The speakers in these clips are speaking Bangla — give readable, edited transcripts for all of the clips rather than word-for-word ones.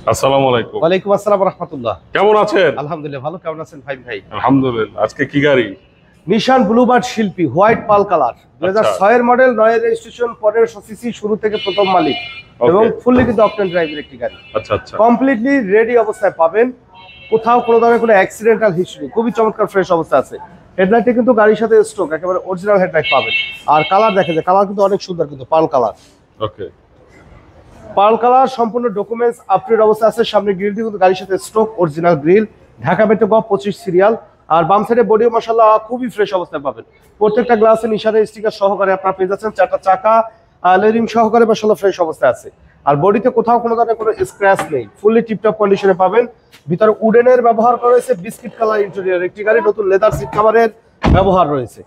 আসসালামু আলাইকুম। ওয়ালাইকুম আসসালাম ওয়া রাহমাতুল্লাহ। কেমন আছেন? আলহামদুলিল্লাহ ভালো। কেমন আছেন ভাই? আলহামদুলিল্লাহ। আজকে কি গাড়ি? নিশান ব্লুবার্ড শিল্পী হোয়াইট পাল কালার, 2006 এর মডেল, 9 এর রেজিস্ট্রেশন, 1500 সিসি, শুরু থেকে প্রথম মালিক এবং ফুললি কিন্তু অকটেন ড্রাইভের একটি গাড়ি। আচ্ছা আচ্ছা। কমপ্লিটলি রেডি অবস্থায় পাবেন, কোথাও কোনো ধরনের কোনো অ্যাক্সিডেন্টাল হিস্টরি, খুবই চমৎকার ফ্রেশ অবস্থা আছে। হেডলাইটে কিন্তু গাড়ির সাথে স্টক একেবারে অরিজিনাল হেডলাইট পাবেন। আর কালার দেখেন, যে কালার কিন্তু অনেক সুন্দর, কিন্তু পাল কালার। ওকে। পাল কালার, সম্পূর্ণ ডকুমেন্টস আপডেট অবস্থা আছে। সামনে গ্রিলটি কিন্তু গাড়ির সাথে stock original grill, Dhaka metro গ 25 সিরিয়াল। আর বাম সাইডে বডিও মাশাআল্লাহ খুবই ফ্রেশ অবস্থায় পাবেন। প্রত্যেকটা গ্লাসে নিশানের স্টিকার সহকারে আপনারা পেয়ে যাচ্ছেন। চারটা চাকা লেরিং সহকারে মাশাআল্লাহ ফ্রেশ অবস্থায় আছে। আর বডিতে কোথাও কোনো ধরনের কোনো স্ক্র্যাচ নেই, ফুললি টিপটপ কন্ডিশনে পাবেন। ভিতরে উডেনের ব্যবহার করা হয়েছে, বিস্কিট কালার ইন্টেরিয়র একটি গাড়ি, নতুন লেদার সিট কভারের ব্যবহার রয়েছে।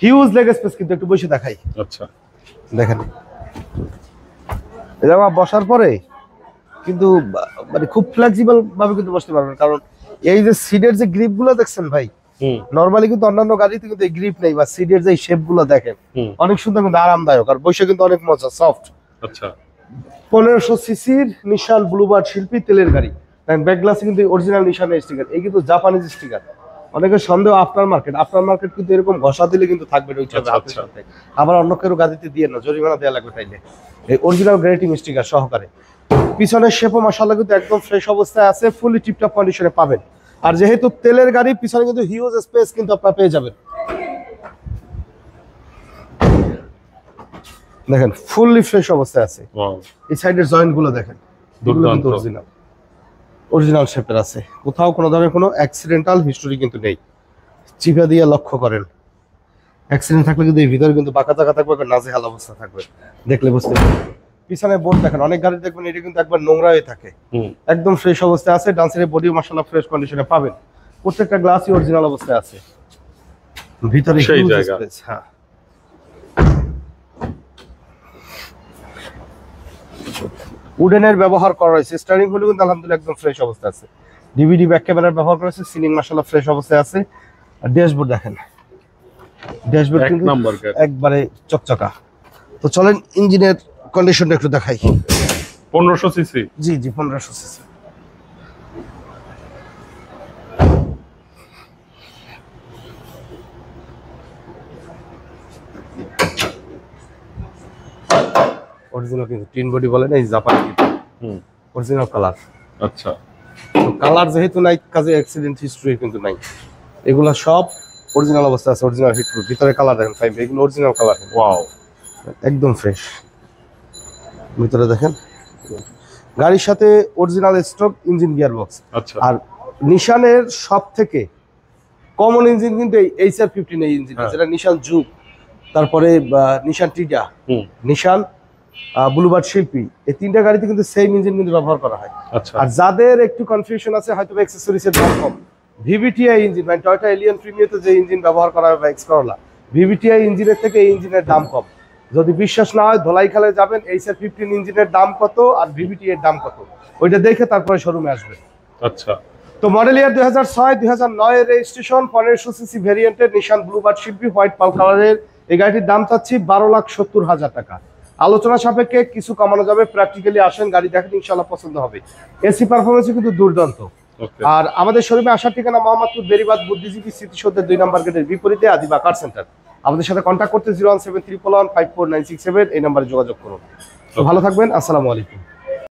হিউজ লেগ স্পেস, কিন্তু একটু বসে দেখাই। আচ্ছা, দেখেন এটা বসার পরে কিন্তু মানে খুব ফ্লেক্সিবল ভাবে কিন্তু বসতে পারবেন, কারণ এই যে সিটের যে গ্রিপ গুলো দেখছেন ভাই, নরমালি কিন্তু অন্যান্য গাড়িতে কিন্তু এই গ্রিপ নেই, বা সিটের যে শেপ গুলো দেখেন অনেক সুন্দর, কিন্তু আরামদায়ক, আর বসে কিন্তু অনেক মজা, সফট। আচ্ছা। 1500 সিসির নিশান ব্লুবার্ড শিল্পী তেলের গাড়ি। ব্যাক গ্লাসে কিন্তু অরিজিনাল নিশানের স্টিকার, এই কিন্তু জাপানিজ স্টিকার। অনেকের সন্দেহ আফটার মার্কেট কিন্তু এরকম ঘষা দিলে কিন্তু থাকবে হাতের সাথে, আবার অন্য কেউ গাড়িতে দিয়ে না, জরিমানা দেওয়া লাগবে তাইলে। এই অরিজিনাল গ্রেটিং স্টিকার সহকারে। পিছনের শেপও মাশাআল্লাহ কিন্তু একদম ফ্রেশ অবস্থায় আছে, ফুলি টিপটপ কন্ডিশনে পাবেন। আর যেহেতু তেলের গাড়ি, পিছনে কিন্তু হিউজ স্পেস কিন্তু আপনারা পেয়ে যাবেন। দেখেন ফুললি ফ্রেশ অবস্থায় আছে। এই সাইডের জয়েন্ট গুলো দেখেন, অরিজিনাল শেপের আছে, কোথাও কোনো ধরনের কোনো অ্যাক্সিডেন্টাল হিস্টোরি কিন্তু নেই। চিপা দিয়ে লক্ষ্য করেন, অ্যাক্সিডেন্ট থাকলে কিন্তু এই ভিতরে কিন্তু বাঁকা চাকা থাকবে, নাজেহাল অবস্থা থাকবে, দেখলে বুঝতে পারবেন। পিছনে বোর্ড দেখেন, অনেক গাড়ি দেখবেন এটা কিন্তু একবার নোংরা হয়ে থাকে, একদম ফ্রেশ অবস্থায় আছে। ডান সাইডে বডিও মাশাআল্লাহ ফ্রেশ কন্ডিশনে পাবেন। প্রত্যেকটা গ্লাসই অরিজিনাল অবস্থায় আছে। ভিতরে হিউজ স্পেস। হ্যাঁ, উডেনের ব্যবহার করা হয়েছে। স্টিয়ারিং হুইল কিন্তু আলহামদুলিল্লাহ একদম ফ্রেশ অবস্থায় আছে। ডিভিডি ব্যাক ক্যামেরার ব্যবহার করা হয়েছে। সিলিং মাশাআল্লাহ ফ্রেশ অবস্থায় আছে। আর ড্যাশবোর্ড দেখেন, ড্যাশবোর্ড কিন্তু একবারে চকচকা। তো চলেন ইঞ্জিনের কন্ডিশনটা একটু দেখাই। 1500 সিসি। জি 1500 সিসি। অরিজিনাল কিন্তু টিন বডি বলে না, এই জাপানি অরিজিনাল কালার। আচ্ছা। তো কালার যেহেতু নাই, কাজে অ্যাক্সিডেন্ট হিস্ট্রি কিন্তু নাই। এগুলা সব অরিজিনাল অবস্থা আছে, অরিজিনাল হিটপ্রুফ। ভিতরে কালার দেখেন ফাইভ, এগুলো অরিজিনাল কালার। ওয়াও, একদম ফ্রেশ। ভিতরে দেখেন গাড়ির সাথে original stock engine, gear box. আচ্ছা। আর নিশানের সব থেকে কমন ইঞ্জিন কিন্তু এই HR-15 এই ইঞ্জিন, যেটা নিশান জুক, তারপরে নিশান টিটা, নিশান ব্লুবার্ড শিল্পী, এই তিনটা গাড়িতে কিন্তু সেম ইঞ্জিন কিন্তু ব্যবহার করা হয়। আচ্ছা। আর যাদের একটু কনফিউশন আছে, হয়তো অ্যাক্সেসরিজের দাম কম, VVTi ইঞ্জিন, মানে টয়োটা এলিয়ন প্রিমিয়াতে যে ইঞ্জিন ব্যবহার করা হয় বা এক্স করোলা, VVTi ইঞ্জিনের থেকে এই ইঞ্জিনের দাম কম। যদি বিশ্বাস না হয়, ধোলাইখালে যাবেন, HR-15 ইঞ্জিনের দাম কত আর VVTi এর দাম কত, ওইটা দেখে তারপরে শোরুমে আসবেন। আচ্ছা। তো মডেল ইয়ার 2006, 2009 এর রেজিস্ট্রেশন, 1500 সিসি ভেরিয়েন্টের নিশান ব্লুবার্ড শিল্পী হোয়াইট পাল কালারের এই গাড়িটির দাম চাচ্ছি 12,70,000 টাকা। আলোচনা সাপেক্ষে কিছু কমানো যাবে। প্র্যাকটিক্যালি আসেন, গাড়ি দেখেন, ইনশাআল্লাহ পছন্দ হবে। এসি পারফরমেন্স কিন্তু দুর্দান্ত। আর আমাদের শোরুমে আসার ঠিকানা মোহাম্মদপুর বেরিবাদ বুদ্ধিজীবী স্মৃতিসৌধের 2 নম্বর গেটের বিপরীতে আদিবা কার সেন্টার। আমাদের সাথে কন্ট্যাক্ট করতে 01731154967 এই নম্বরে যোগাযোগ করুন। ভালো থাকবেন, আসসালামু আলাইকুম।